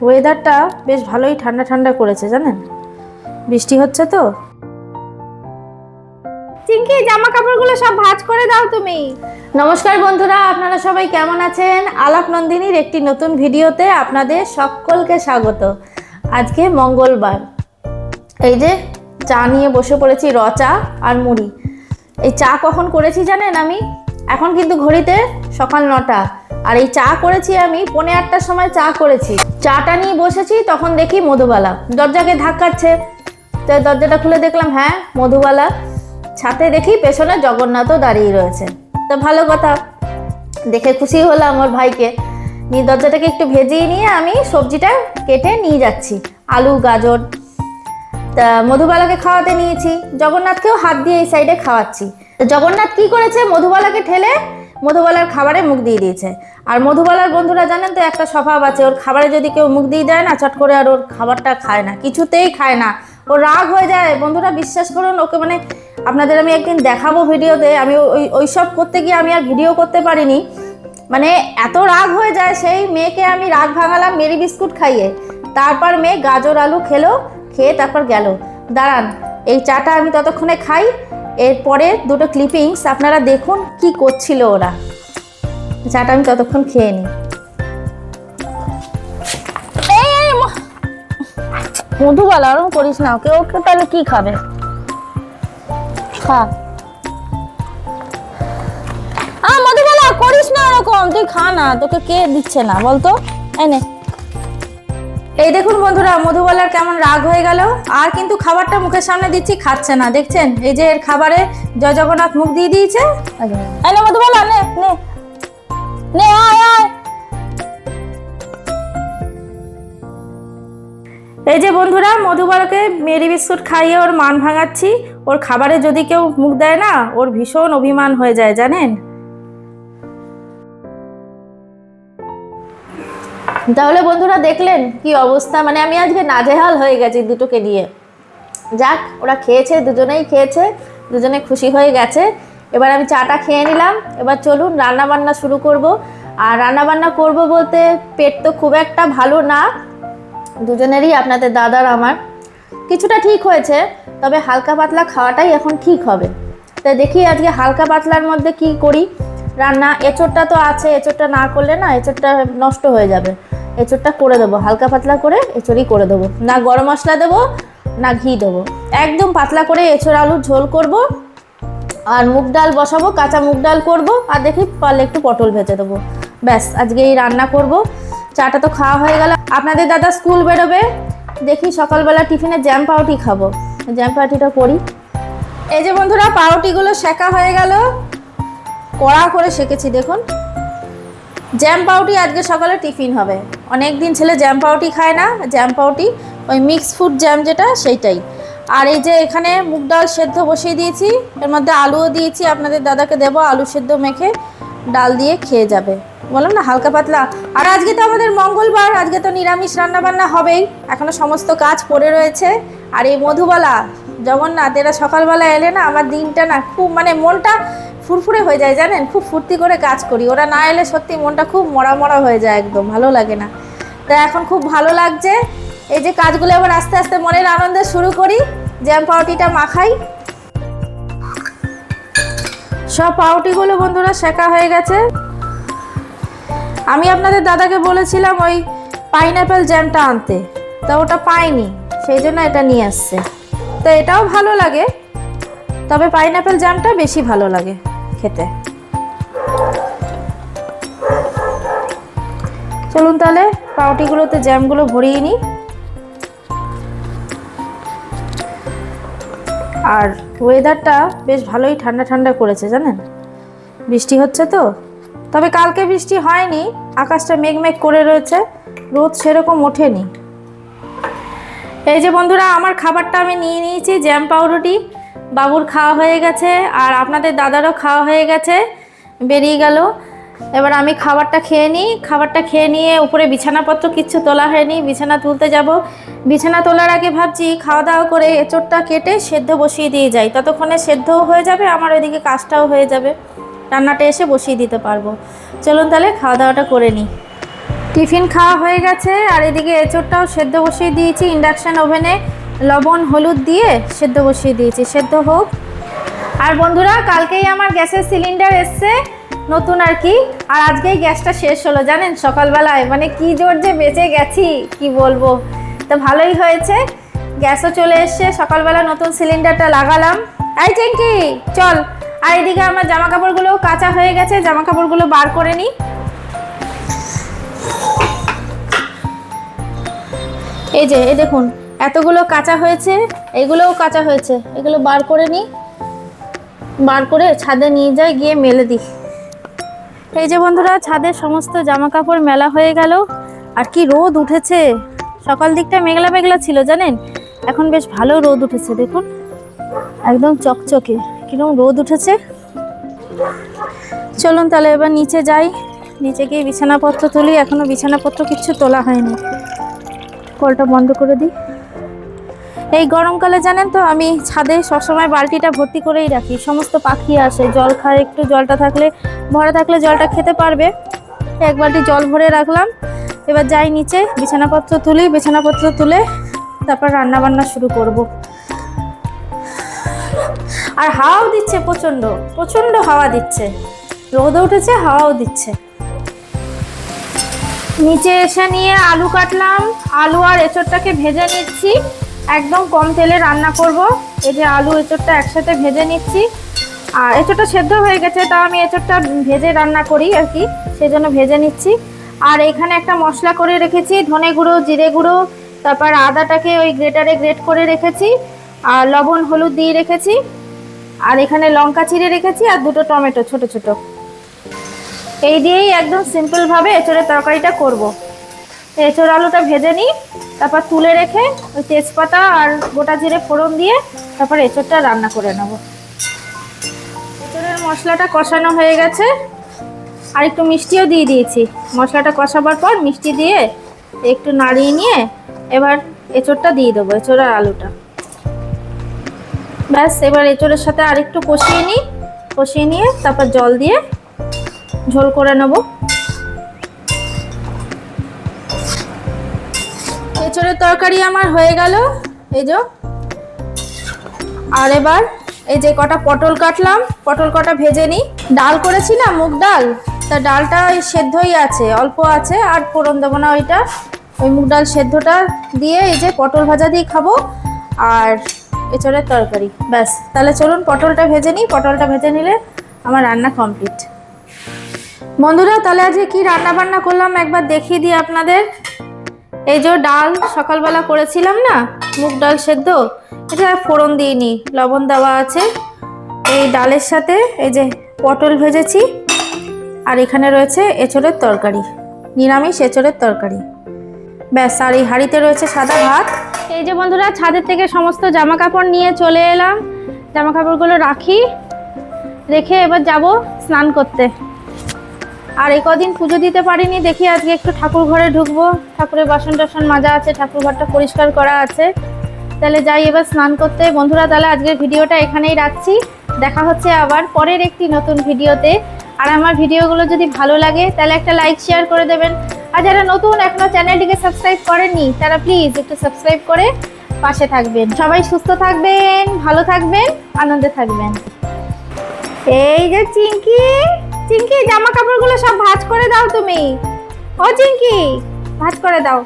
ওয়েদারটা বেশ ভালোই ঠান্ডা ঠান্ডা করেছে জানেন, বৃষ্টি হচ্ছে তো। চিঙ্কি, জামা কাপড়গুলো সব ভাঁজ করে দাও তুমি। নমস্কার বন্ধুরা, আপনারা সবাই কেমন আছেন? আলাপ নন্দিনীর একটি নতুন ভিডিওতে আপনাদের সকলকে স্বাগত। আজকে মঙ্গলবার, এই যে চা নিয়ে বসে পড়েছি, র চা আর মুড়ি। এই চা কখন করেছি জানেন? আমি এখন কিন্তু ঘড়িতে সকাল 9টা, আর এই চা করেছি আমি 8:45টার সময় চা করেছি। চাটা নিয়ে বসেছি, তখন দেখি মধুবালা দরজাকে ধাক্কাচ্ছে। তো দরজাটা খুলে দেখলাম হ্যাঁ মধুবালা। ছাতে দেখি পেছনে জগন্নাথও দাঁড়িয়ে রয়েছে। তো ভালো কথা, দেখে খুশি হলাম ওর ভাইকে নিয়ে। দরজাটাকে একটু ভেজিয়ে নিয়ে আমি সবজিটা কেটে নিয়ে যাচ্ছি, আলু গাজর। তা মধুবালাকে খাওয়াতে নিয়েছি, জগন্নাথকেও হাত দিয়ে এই সাইডে খাওয়াচ্ছি। জগন্নাথ কি করেছে, মধুবালাকে ঠেলে মধুবালার খাবারে মুখ দিয়ে দিয়েছে। আর মধুবালার বন্ধুরা জানেন তো একটা স্বভাব আছে, ওর খাবারে যদি কেউ মুখ দিয়ে দেয় না, চট করে আর ওর খাবারটা খায় না, কিছুতেই খায় না, ওর রাগ হয়ে যায়। বন্ধুরা বিশ্বাস করুন, ওকে মানে আপনাদের আমি একদিন দেখাবো ভিডিওতে। আমি ওই সব করতে গিয়ে আমি আর ভিডিও করতে পারিনি, মানে এত রাগ হয়ে যায়। সেই মেয়েকে আমি রাগ ভাঙালাম মেরি বিস্কুট খাইয়ে, তারপর মেয়ে গাজর আলু খেলো, খেয়ে তারপর গেল। দাঁড়ান, এই চাটা আমি ততক্ষণে খাই, এরপরে দুটো ক্লিপিংস আপনারা দেখুন কি করছিল ওরা। চাটা আমি ততক্ষণ খেয়ে নিই। মধুবালা ওরকম করিস না, ওকে ওকে তাহলে কি খাবে? খা। মধুবালা করিস না ওরকম, তুই খা না, তোকে কে দিচ্ছে না বলতো? এনে এই দেখুন বন্ধুরা, মধুবালার কেমন রাগ হয়ে গেল। আর কিন্তু খাবারটা মুখের সামনে দিচ্ছি, খাচ্ছে না, দেখছেন? এই যে এর খাবারে জয় জগন্নাথ মুখ দিয়ে দিয়েছে। এনে মধুবালা, নে নে নে, আয় আয়। এই যে বন্ধুরা, মধুবালাকে মেরি বিস্কুট খাইয়ে ওর মান ভাঙাচ্ছি। ওর খাবারে যদি কেউ মুখ দেয় না, ওর ভীষণ অভিমান হয়ে যায় জানেন। তাহলে বন্ধুরা দেখলেন কি অবস্থা, মানে আমি আজকে নাজেহাল হয়ে গেছি দুটোকে নিয়ে। যাক, ওরা খেয়েছে, দুজনেই খেয়েছে, দুজনে খুশি হয়ে গেছে। এবার আমি চাটা খেয়ে নিলাম, এবার চলুন রান্না বান্না শুরু করব। আর রান্না বান্না করব বলতে পেট তো খুব একটা ভালো না দুজনেরই, আপনাদের দাদার আমার। কিছুটা ঠিক হয়েছে, তবে হালকা পাতলা খাওয়াটাই এখন ঠিক হবে। তাই দেখি আজকে হালকা পাতলার মধ্যে কি করি রান্না। এঁচোড়টা তো আছে, এঁচোড়টা না করলে না এঁচোড়টা নষ্ট হয়ে যাবে। এঁচোড়টা করে দেবো, হালকা পাতলা করে এঁচোড়ই করে দেবো, না গরম মশলা দেবো না ঘি দেবো, একদম পাতলা করে এঁচোড় আলুর ঝোল করব। আর মুগ ডাল বসাবো, কাঁচা মুগ ডাল করব, আর দেখি পারলে একটু পটল ভেজে দেবো। ব্যাস, আজকে এই রান্না করব। চাটা তো খাওয়া হয়ে গেল। আপনাদের দাদা স্কুল বেরোবে, দেখি সকালবেলা টিফিনে জ্যাম পাউটি খাবো, জ্যাম পাউটিটা করি। এই যে বন্ধুরা, পাউটিগুলো সেকা হয়ে গেল, কড়া করে সেকেছি দেখুন। জ্যাম পাউটি আজকে সকালে টিফিন হবে। অনেক দিন ছেলে জ্যাম পাউটি খায় না, জ্যাম পাউটি ওই মিক্স ফ্রুট জ্যাম যেটা সেইটাই। আর এই যে এখানে মুগ ডাল সেদ্ধ বসিয়ে দিয়েছি, এর মধ্যে আলুও দিয়েছি, আপনাদের দাদাকে দেবো আলু সেদ্ধ মেখে ডাল দিয়ে খেয়ে যাবে। বললাম না হালকা পাতলা। আর আজকে তো আমাদের মঙ্গলবার, আজকে তো নিরামিষ রান্নাবান্না হবেই, এখনও সমস্ত কাজ পড়ে রয়েছে। আর এই মধুবালা জগন্নাথ এরা সকালবেলা এলে না, আমার দিনটা না খুব মানে মনটা ফুরফুরে হয়ে যায় জানেন। খুব ফুর্তি করে কাজ করি, ওরা না এলে সত্যি মনটা খুব মরা মরা হয়ে যায়, একদম ভালো লাগে না। তা এখন খুব ভালো লাগছে। এই যে কাজগুলো এবার আস্তে আস্তে মনের আনন্দে শুরু করি। জ্যাম পাউটিটা মাখাই। সব পাউটিগুলো বন্ধুরা সেকা হয়ে গেছে। আমি আপনাদের দাদাকে বলেছিলাম ওই পাইনঅ্যাপেল জ্যামটা আনতে, তা ওটা পাইনি, সেই জন্য এটা নিয়ে আসছে। তো এটাও ভালো লাগে, তবে পাইনঅ্যাপেল জ্যামটা বেশি ভালো লাগে খেতে। চলুন তাহলে পাউটিগুলোতে জ্যামগুলো ভরিয়ে নিই। আর ওয়েদারটা বেশ ভালোই ঠান্ডা ঠান্ডা করেছে জানেন, বৃষ্টি হচ্ছে তো। তবে কালকে বৃষ্টি হয়নি, আকাশটা মেঘমেঘ করে রয়েছে, রোদ সেরকম ওঠেনি। এই যে বন্ধুরা, আমার খাবারটা আমি নিয়ে নিয়েছি, জ্যাম পাউরুটি। বাবুর খাওয়া হয়ে গেছে, আর আপনাদের দাদারও খাওয়া হয়ে গেছে, বেরিয়ে গেল। এবার আমি খাবারটা খেয়ে নিই। খাবারটা খেয়ে নিয়ে উপরে বিছানাপত্র কিচ্ছু তোলা হয়নি, বিছানা তুলতে যাব। বিছানা তোলার আগে ভাবছি খাওয়া দাওয়া করে এঁচোড়টা কেটে সেদ্ধ বসিয়ে দিয়ে যাই, ততক্ষণে সেদ্ধও হয়ে যাবে, আমার ওইদিকে কাজটাও হয়ে যাবে, রান্নাটা এসে বসিয়ে দিতে পারবো। চলুন তাহলে খাওয়া দাওয়াটা করে নিই। টিফিন খাওয়া হয়ে গেছে, আর এদিকে এঁচোড়টাও সেদ্ধ বসিয়ে দিয়েছি ইন্ডাকশন ওভেনে, লবণ হলুদ দিয়ে সেদ্ধ বসিয়ে দিয়েছি, সেদ্ধ হোক। আর বন্ধুরা, কালকেই আমার গ্যাসের সিলিন্ডার এসছে নতুন আর কি, আর আজকেই গ্যাসটা শেষ হলো জানেন সকালবেলায়, মানে কি জোর যে বেঁচে গেছি কি বলবো। তো ভালোই হয়েছে, গ্যাসও চলে এসছে, সকালবেলা নতুন সিলিন্ডারটা লাগালাম। এই চিঙ্কি চল, আর এদিকে আমার জামা কাপড়গুলোও কাঁচা হয়ে গেছে, জামা কাপড়গুলো বার করে নিই। এই যে এই দেখুন এতগুলো কাঁচা হয়েছে, এগুলোও কাঁচা হয়েছে, এগুলো বার করে নিই, বার করে ছাদে নিয়ে যাই, গিয়ে মেলে দিই। এই যে বন্ধুরা, ছাদের সমস্ত জামা কাপড় মেলা হয়ে গেল। আর কি রোদ উঠেছে, সকাল দিকটা মেঘলা মেঘলা ছিল জানেন, এখন বেশ ভালো রোদ উঠেছে, দেখুন একদম চকচকে কিরকম রোদ উঠেছে। চলুন তাহলে এবার নিচে যাই, নিচে গিয়ে বিছানাপত্র তুলি, এখনো বিছানাপত্র কিচ্ছু তোলা হয়নি। কলটা বন্ধ করে দিই। এই গরমকালে জানেন তো আমি ছাদে সবসময় বালতিটা ভর্তি করেই রাখি, সমস্ত পাখি আসে জল খায়, একটু জলটা থাকলে ভরা থাকলে জলটা খেতে পারবে, এক বালতি জল ভরে রাখলাম। এবার যাই নিচে, বিছানাপত্র তুলি, বিছানাপত্র তুলে তারপর রান্না বান্না শুরু করব। আর হাওয়াও দিচ্ছে, প্রচণ্ড প্রচণ্ড হাওয়া দিচ্ছে, রোদও উঠেছে হাওয়াও দিচ্ছে। নিচে এসে নিয়ে আলু কাটলাম, আলু আর এঁচোড়টাকে ভেজে নিচ্ছি, একদম কম তেলে রান্না করব। এই যে আলু এঁচোড়টা একসাথে ভেজে নিচ্ছি, আর এঁচোড়টা সেদ্ধ হয়ে গেছে, তাও আমি এঁচোড়টা ভেজে রান্না করি আর কি, সেই জন্য ভেজে নিচ্ছি। আর এখানে একটা মশলা করে রেখেছি, ধনে গুঁড়ো, জিরে গুঁড়ো, তারপর আদাটাকে ওই গ্রেটারে গ্রেট করে রেখেছি, আর লবণ হলুদ দিয়ে রেখেছি, আর এখানে লঙ্কা চিড়ে রেখেছি, আর দুটো টমেটো ছোট ছোট। এই দিয়েই একদম সিম্পলভাবে এঁচোড়ের তরকারিটা করব। এঁচোড় আলুটা ভেজে নিই, তারপর তুলে রেখে ওই তেজপাতা আর গোটা জিরে ফোড়ন দিয়ে তারপর এঁচোড়টা রান্না করে নেব। এঁচোড়ের মশলাটা কষানো হয়ে গেছে, আর একটু মিষ্টিও দিয়ে দিয়েছি। মশলাটা কষাবার পর মিষ্টি দিয়ে একটু নাড়িয়ে নিয়ে এবার এঁচোড়টা দিয়ে দেবো, এঁচোড় আর আলুটা। ব্যাস, এবার এঁচোড়ের সাথে আর একটু কষিয়ে নিই, কষিয়ে নিয়ে তারপর জল দিয়ে ঝোল করে নেব। এঁচোড়ের তরকারি আমার হয়ে গেল, এই যে। আর এবার এই যে কটা পটল কাটলাম, পটল কটা ভেজে নিই। ডাল করেছি না, মুগ ডাল, তা ডালটা ওই সেদ্ধই আছে, অল্প আছে, আর ফোড়ন দেবো না ওইটা, ওই মুগ ডাল সেদ্ধটা দিয়ে এই যে পটল ভাজা দিয়ে খাবো, আর এঁচোড়ের তরকারি। ব্যাস, তাহলে চলুন পটলটা ভেজে নিই, পটলটা ভেজে নিলে আমার রান্না কমপ্লিট। বন্ধুরা, তাহলে আজকে কি রান্না বান্না করলাম একবার দেখিয়ে দিই আপনাদের। এই যে ডাল সকালবেলা করেছিলাম না, মুগ ডাল সেদ্ধ, এটা ফোড়ন দিইনি, লবণ দেওয়া আছে। এই ডালের সাথে এই যে পটল ভেজেছি, আর এখানে রয়েছে এঁচোড়ের তরকারি, নিরামিষ এঁচোড়ের তরকারি। ব্যাস, আর এই হাঁড়িতে রয়েছে সাদা ভাত। এই যে বন্ধুরা, ছাদের থেকে সমস্ত জামা কাপড় নিয়ে চলে এলাম, জামা কাপড়গুলো রাখি, রেখে এবার যাব স্নান করতে। আর এই কদিন পুজো দিতে পারিনি, দেখি আজকে একটু ঠাকুর ঘরে ঢুকবো, ঠাকুরের বাসন টাসন মাজা আছে, ঠাকুর ঘরটা পরিষ্কার করা আছে, তাহলে যাই এবার স্নান করতে। বন্ধুরা, তাহলে আজকের ভিডিওটা এখানেই রাখছি, দেখা হচ্ছে আবার পরের একটি নতুন ভিডিওতে। আর আমার ভিডিওগুলো যদি ভালো লাগে তাহলে একটা লাইক শেয়ার করে দেবেন, আর যারা নতুন এখনো চ্যানেলটিকে সাবস্ক্রাইব করেননি তারা প্লিজ একটু সাবস্ক্রাইব করে পাশে থাকবেন। সবাই সুস্থ থাকবেন, ভালো থাকবেন, আনন্দে থাকবেন। এই যে চিঙ্কি, চিঙ্কি জামা কাপড়গুলো সব ভাঁজ করে দাও তুমি, ও চিঙ্কি ভাঁজ করে দাও।